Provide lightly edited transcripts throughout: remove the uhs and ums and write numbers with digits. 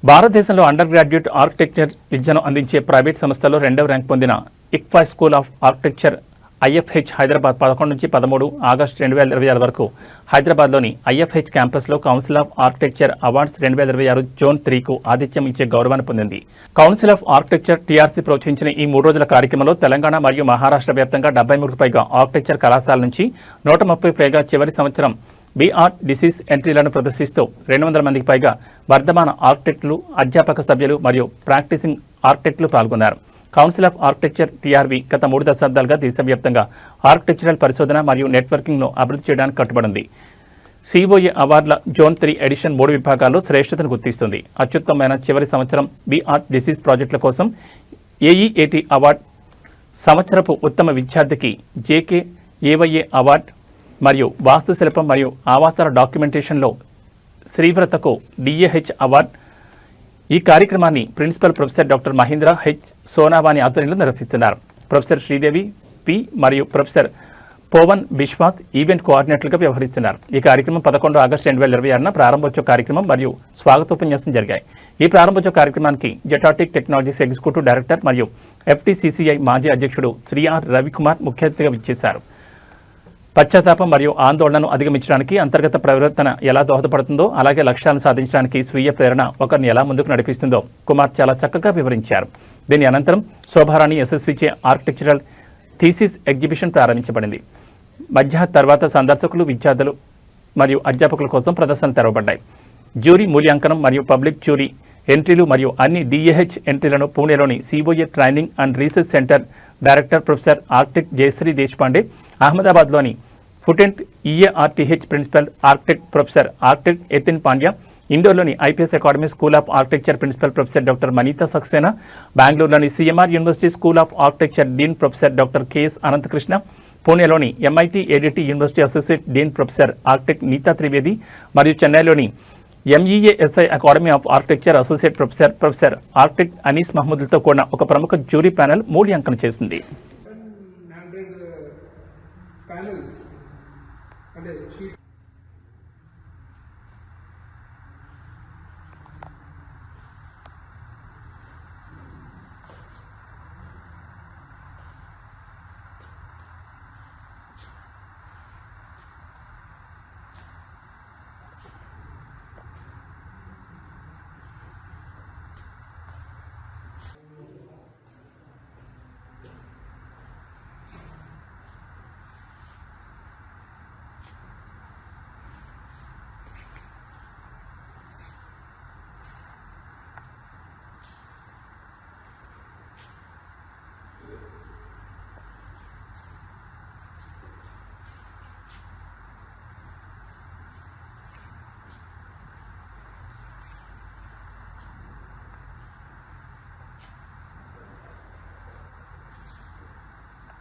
భారతదేశంలో under graduate architecture విద్యను అందించే ప్రైవేట్ సంస్థల్లో 2వ ర్యాంక్ పొందిన ICFAI school of architecture IFHE Hyderabad 11 నుంచి 13 ఆగస్టు 2026 వరకు హైదరాబాద్లోని ఐఎఫ్హెచ్ క్యాంపస్లో council of architecture awards 2026 zone 3కు ఆతిథ్యం ఇచ్చే గౌరవాన్ని పొందింది. కౌన్సిల్ ఆఫ్ ఆర్కిటెక్చర్ టీఆర్సీ ప్రోత్సహించిన ఈ 3 రోజుల కార్యక్రమంలో తెలంగాణ మరియు మహారాష్ట్ర వ్యాప్తంగా 73కు పైగా ఆర్కిటెక్చర్ కళాశాల నుంచి 130కు పైగా చివరి సంవత్సరం బీఆర్ డిసీజ్ ఎంట్రీలను ప్రదర్శిస్తూ 200 మందికి పైగా వర్ధమాన ఆర్కిటెక్టులు, అధ్యాపక సభ్యులు మరియు ప్రాక్టీసింగ్ ఆర్కిటెక్టులు పాల్గొన్నారు. కౌన్సిల్ ఆఫ్ ఆర్కిటెక్చర్ టీఆర్వీ గత 3 దశాబ్దాలుగా దేశవ్యాప్తంగా ఆర్కిటెక్చరల్ పరిశోధన మరియు నెట్వర్కింగ్ను అభివృద్ధి చేయడానికి కట్టుబడింది. సిఓఏ అవార్డుల జోన్ 3 ఎడిషన్ 3 విభాగాల్లో శ్రేష్ఠతను గుర్తిస్తుంది. అత్యుత్తమమైన చివరి సంవత్సరం బీఆర్ డిసీజ్ ప్రాజెక్టుల కోసం ఏఈఏటీ అవార్డు, సంవత్సరపు ఉత్తమ విద్యార్థికి జేకే ఏవైఏ అవార్డు మరియు వాస్తుశిల్పం మరియు ఆవాసాల డాక్యుమెంటేషన్లో శ్రీవ్రతకు డిఏహెచ్ అవార్డు. ఈ కార్యక్రమాన్ని principal professor doctor Mahendra H Sonawane ఆధ్వర్యంలో నిర్వహిస్తున్నారు. ప్రొఫెసర్ శ్రీదేవి పి మరియు ప్రొఫెసర్ పవన్ బిశ్వాస్ ఈవెంట్ కోఆర్డినేటర్లుగా వ్యవహరిస్తున్నారు. ఈ కార్యక్రమం 11 ఆగస్టు 2026న ప్రారంభోత్సవ కార్యక్రమం మరియు స్వాగతోపన్యాసం జరిగాయి. ఈ ప్రారంభోత్సవ కార్యక్రమానికి జెటాటిక్ టెక్నాలజీస్ ఎగ్జిక్యూటివ్ డైరెక్టర్ మరియు ఎఫ్టీసీసీఐ మాజీ అధ్యక్షుడు శ్రీ ఆర్ రవికుమార్ ముఖ్య అతిథిగా విచ్చేశారు. పశ్చాత్తాపం మరియు ఆందోళనను అధిగమించడానికి అంతర్గత పరివర్తన ఎలా దోహదపడుతుందో, అలాగే లక్ష్యాలను సాధించడానికి స్వీయ ప్రేరణ ఒకరిని ఎలా ముందుకు నడిపిస్తుందో కుమార్ చాలా చక్కగా వివరించారు. దీని అనంతరం శోభారాణి ఎస్ఎస్విచే ఆర్కిటెక్చరల్ థీసిస్ ఎగ్జిబిషన్ ప్రారంభించబడింది. మధ్యాహ్నం తర్వాత సందర్శకులు, విద్యార్థులు మరియు అధ్యాపకుల కోసం ప్రదర్శనలు తెరవబడ్డాయి. జ్యూరీ మూల్యాంకనం మరియు పబ్లిక్ జ్యూరీ ఎంట్రీలు మరియు అన్ని డిఏహెచ్ ఎంట్రీలను పూణేలోని COA training and research centre director professor architect Jayashree Deshpande, అహ్మదాబాద్లోని ఫుటెంట్ EARTH principal architect professor architect ఎతిన్ పాండ్యా, ఇండోర్లోని IPS academy school of architecture principal professor doctor Manita Saxena, బెంగళూరులోని CMR university school of architecture dean professor doctor KS Ananthakrishna, పూణేలోని MIT ADT university associate dean professor architect Neeta Trivedi మరియు చెన్నైలోని MEASI academy of architecture associate professor architect Anees మహమ్మద్లతో కూడిన ఒక ప్రముఖ jury panel మూల్యాంకనం చేసింది.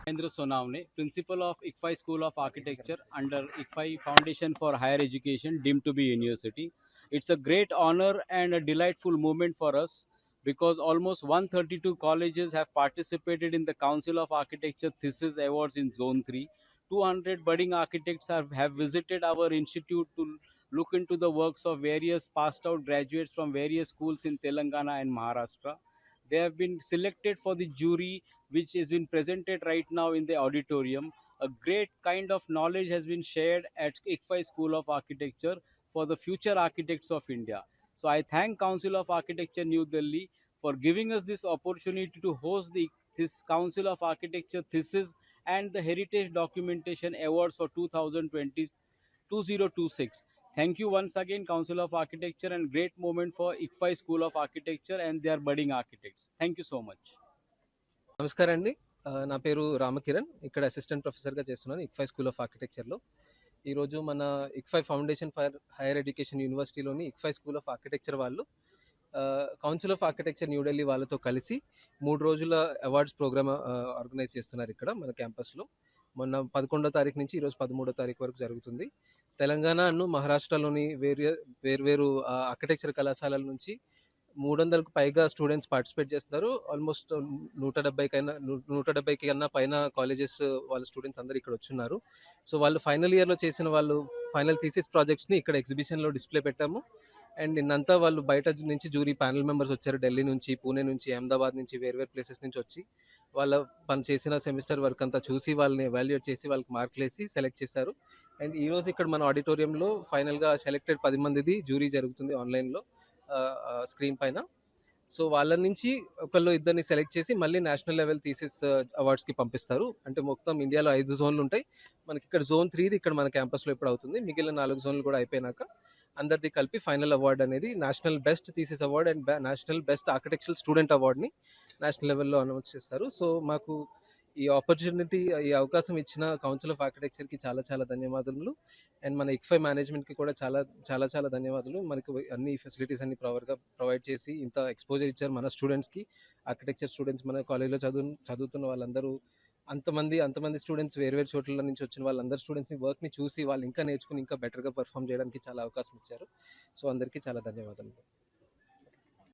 Mahendra Sonavne, Principal of ICFI School of Architecture under ICFI Foundation for Higher Education, deemed to be university. It's a great honor and a delightful moment for us because almost 132 colleges have participated in the Council of Architecture Thesis Awards in Zone 3. 200 budding architects have visited our institute to look into the works of various passed out graduates from various schools in Telangana and Maharashtra. They have been selected for the jury, which has been presented right now in the auditorium. A great kind of knowledge has been shared at ICFI School of Architecture for the future architects of India. So I thank Council of Architecture New Delhi for giving us this opportunity to host this Council of Architecture Thesis and the Heritage Documentation Awards for 2026. Thank you once again, Council of Architecture, and great moment for ICFI School of Architecture and their budding architects. Thank you so much. నమస్కారం అండి. నా పేరు రామకిరణ్. ఇక్కడ assistant ప్రొఫెసర్గా చేస్తున్నాను ICFAI school of ఆర్కిటెక్చర్లో. ఈరోజు మన ICFAI foundation for higher education యూనివర్సిటీలోని ఇక్ఫై స్కూల్ ఆఫ్ ఆర్కిటెక్చర్ వాళ్ళు కౌన్సిల్ ఆఫ్ ఆర్కిటెక్చర్ న్యూఢిల్లీ వాళ్ళతో కలిసి 3 రోజుల అవార్డ్స్ ప్రోగ్రామ్ ఆర్గనైజ్ చేస్తున్నారు ఇక్కడ మన క్యాంపస్లో. మొన్న 11వ తారీఖు నుంచి ఈరోజు 13వ తారీఖు వరకు జరుగుతుంది. తెలంగాణ మహారాష్ట్రలోని వేర్వేరు ఆర్కిటెక్చర్ కళాశాలల నుంచి 300కు పైగా స్టూడెంట్స్ పార్టిసిపేట్ చేస్తున్నారు. ఆల్మోస్ట్ 170 కన్నా పైన కాలేజెస్ వాళ్ళ స్టూడెంట్స్ అందరూ ఇక్కడ వచ్చున్నారు. సో వాళ్ళు ఫైనల్ ఇయర్లో చేసిన వాళ్ళు ఫైనల్ థీసిస్ ప్రాజెక్ట్స్ని ఇక్కడ ఎగ్జిబిషన్లో డిస్ప్లే పెట్టాము. అండ్ నిన్నంతా వాళ్ళు బయట నుంచి జూరీ ప్యానల్ మెంబర్స్ వచ్చారు, ఢిల్లీ నుంచి, పూణే నుంచి, అహ్మదాబాద్ నుంచి, వేరు ప్లేసెస్ నుంచి వచ్చి వాళ్ళ పని చేసిన సెమిస్టర్ వర్క్ అంతా చూసి వాళ్ళని ఎవాల్యుయేట్ చేసి వాళ్ళకి మార్కులు వేసి సెలెక్ట్ చేశారు. అండ్ ఈ రోజు ఇక్కడ మన ఆడిటోరియంలో ఫైనల్గా సెలెక్టెడ్ 10 మందిది జూరీ జరుగుతుంది ఆన్లైన్లో స్క్రీన్ పైన. సో వాళ్ళ నుంచి ఒకళ్ళు ఇద్దరిని సెలెక్ట్ చేసి మళ్ళీ నేషనల్ లెవెల్ థీసిస్ అవార్డ్స్కి పంపిస్తారు. అంటే మొత్తం ఇండియాలో 5 జోన్లు ఉంటాయి, మనకి ఇక్కడ జోన్ 3ది ఇక్కడ మన క్యాంపస్లో ఇప్పుడు అవుతుంది. మిగిలిన 4 జోన్లు కూడా అయిపోయినాక అందరిది కలిపి ఫైనల్ అవార్డ్ అనేది national best thesis award and national best architectural student అవార్డ్ని నేషనల్ లెవెల్లో అనౌన్స్ చేస్తారు. సో మాకు ఈ ఆపర్చునిటీ, ఈ అవకాశం ఇచ్చిన కౌన్సిల్ ఆఫ్ ఆర్కిటెక్చర్కి చాలా చాలా ధన్యవాదాలు. అండ్ మన ICFAI మేనేజ్మెంట్కి కూడా చాలా చాలా చాలా ధన్యవాదాలు. మనకు అన్ని ఫెసిలిటీస్ అన్ని ప్రొవైడ్ చేసి ఇంత ఎక్స్పోజర్ ఇచ్చారు మన స్టూడెంట్స్కి. ఆర్కిటెక్చర్ స్టూడెంట్స్ మన కాలేజ్లో చదువుతున్న వాళ్ళందరూ అంతమంది స్టూడెంట్స్ వేరు చోట్ల నుంచి వచ్చిన వాళ్ళందరూ స్టూడెంట్స్ని వర్క్ని చూసి వాళ్ళు ఇంకా నేర్చుకుని ఇంకా బెటర్గా పర్ఫామ్ చేయడానికి చాలా అవకాశం ఇచ్చారు. సో అందరికీ చాలా ధన్యవాదాలు.